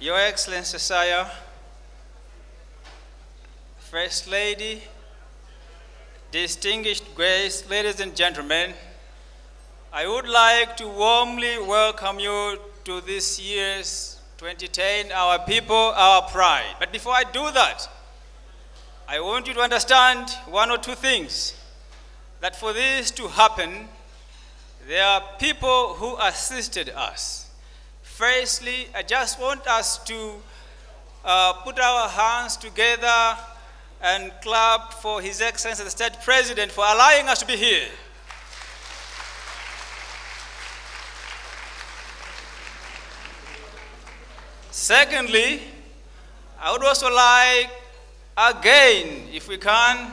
Your Excellency Sire, First Lady, distinguished guests, ladies and gentlemen, I would like to warmly welcome you to this year's 2010 Our People, Our Pride. But before I do that, I want you to understand one or two things. That for this to happen, there are people who assisted us. Firstly, I just want us to put our hands together and clap for His Excellency the State President for allowing us to be here. Secondly, I would also like, again, if we can,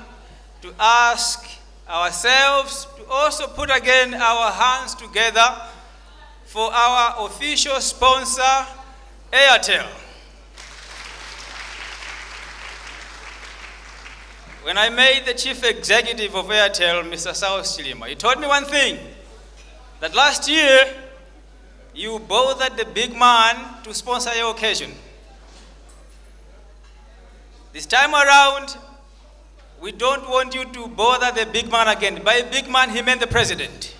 to ask ourselves to also put again our hands together for our official sponsor, Airtel. When I made the chief executive of Airtel, Mr. South Chilima, he told me one thing, that last year, you bothered the big man to sponsor your occasion. This time around, we don't want you to bother the big man again. By big man, he meant the president.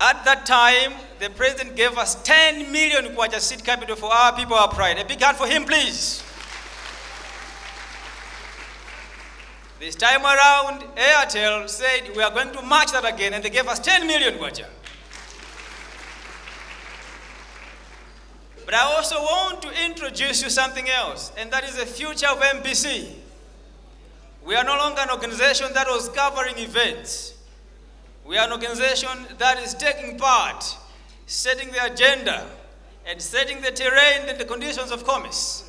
At that time, the president gave us 10 million kwacha seed capital for Our People, Our Pride. A big hand for him, please. This time around, Airtel said we are going to match that again, and they gave us 10 million kwacha. But I also want to introduce you something else, and that is the future of MBC. We are no longer an organization that was covering events. We are an organization that is taking part, setting the agenda, and setting the terrain and the conditions of commerce.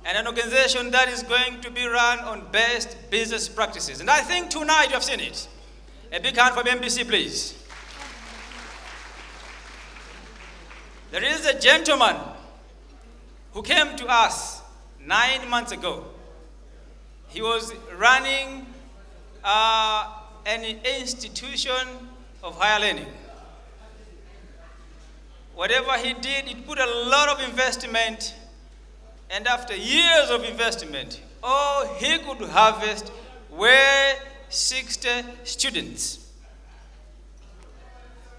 And an organization that is going to be run on best business practices. And I think tonight you have seen it. A big hand from MBC, please. There is a gentleman who came to us 9 months ago. He was running an institution of higher learning. Whatever he did, it put a lot of investment, and after years of investment, all he could harvest were 60 students.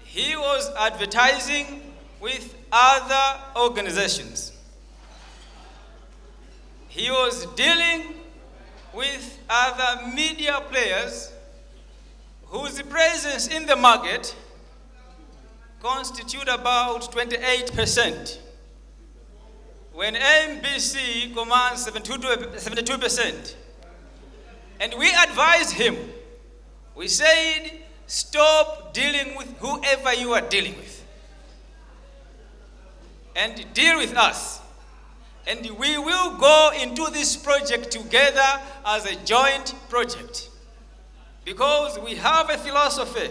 He was advertising with other organizations. He was dealing with other media players whose presence in the market constitute about 28%, when MBC commands 72%. And we advised him, we said, stop dealing with whoever you are dealing with, and deal with us. And we will go into this project together as a joint project. Because we have a philosophy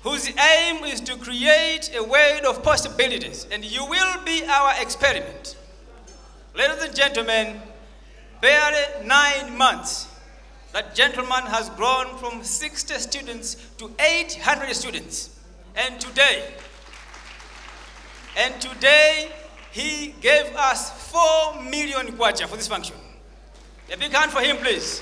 whose aim is to create a world of possibilities, and you will be our experiment. Ladies and gentlemen, barely 9 months, that gentleman has grown from 60 students to 800 students. And today, he gave us 4 million kwacha for this function. A big hand for him, please.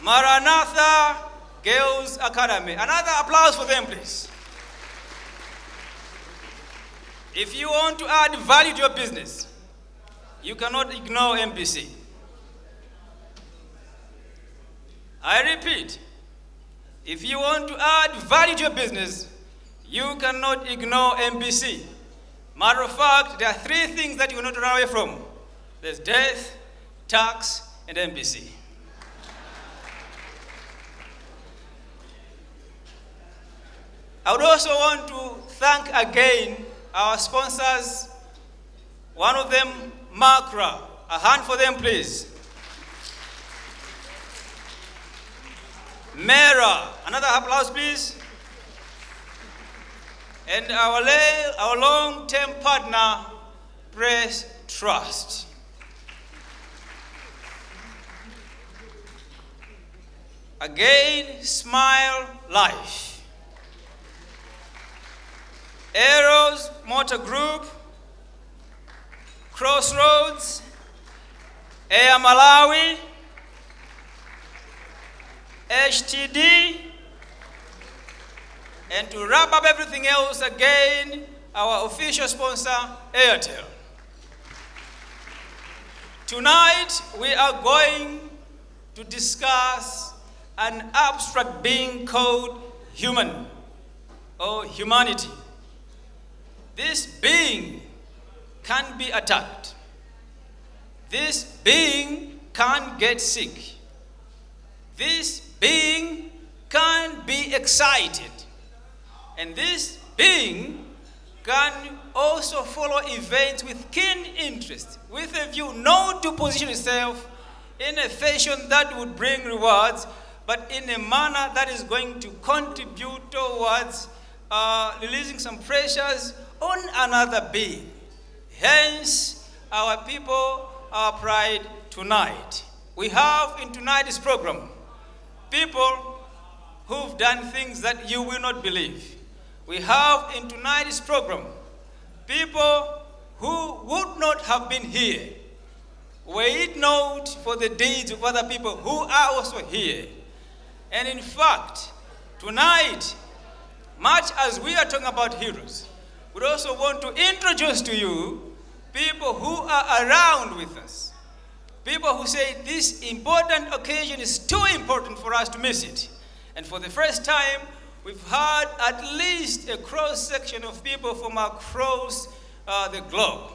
Maranatha Girls Academy. Another applause for them, please. If you want to add value to your business, you cannot ignore MBC. I repeat, if you want to add value to your business, you cannot ignore MBC. Matter of fact, there are 3 things that you will not run away from. There's death, tax, and MBC. I would also want to thank again our sponsors. One of them, Makra. A hand for them, please. Mera. Another applause, please. And our long-term partner, Press Trust. Again, Smile Life. Arrows Motor Group, Crossroads, Air Malawi, HTD, and to wrap up everything else again, our official sponsor, Airtel. Tonight, we are going to discuss an abstract being called human or humanity. This being can be attacked. This being can get sick. This being can be excited. And this being can also follow events with keen interest, with a view not to position itself in a fashion that would bring rewards, but in a manner that is going to contribute towards releasing some pressures on another being. Hence, our people, our pride tonight. We have in tonight's program people who've done things that you will not believe. We have in tonight's program people who would not have been here were it not for the deeds of other people who are also here. And in fact, tonight, much as we are talking about heroes, we also want to introduce to you people who are around with us. People who say this important occasion is too important for us to miss it. And for the first time, we've had at least a cross-section of people from across the globe.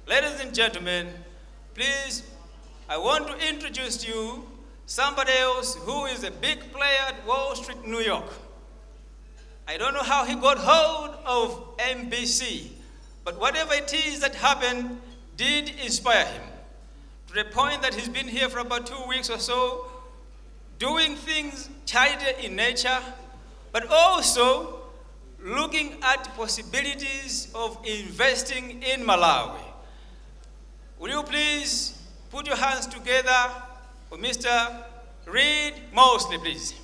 Ladies and gentlemen, please, I want to introduce to you somebody else who is a big player at Wall Street, New York. I don't know how he got hold of NBC, but whatever it is that happened did inspire him, to the point that he's been here for about 2 weeks or so, doing things charity in nature, but also looking at possibilities of investing in Malawi. Will you please put your hands together for Mr. Reed Mosley, please?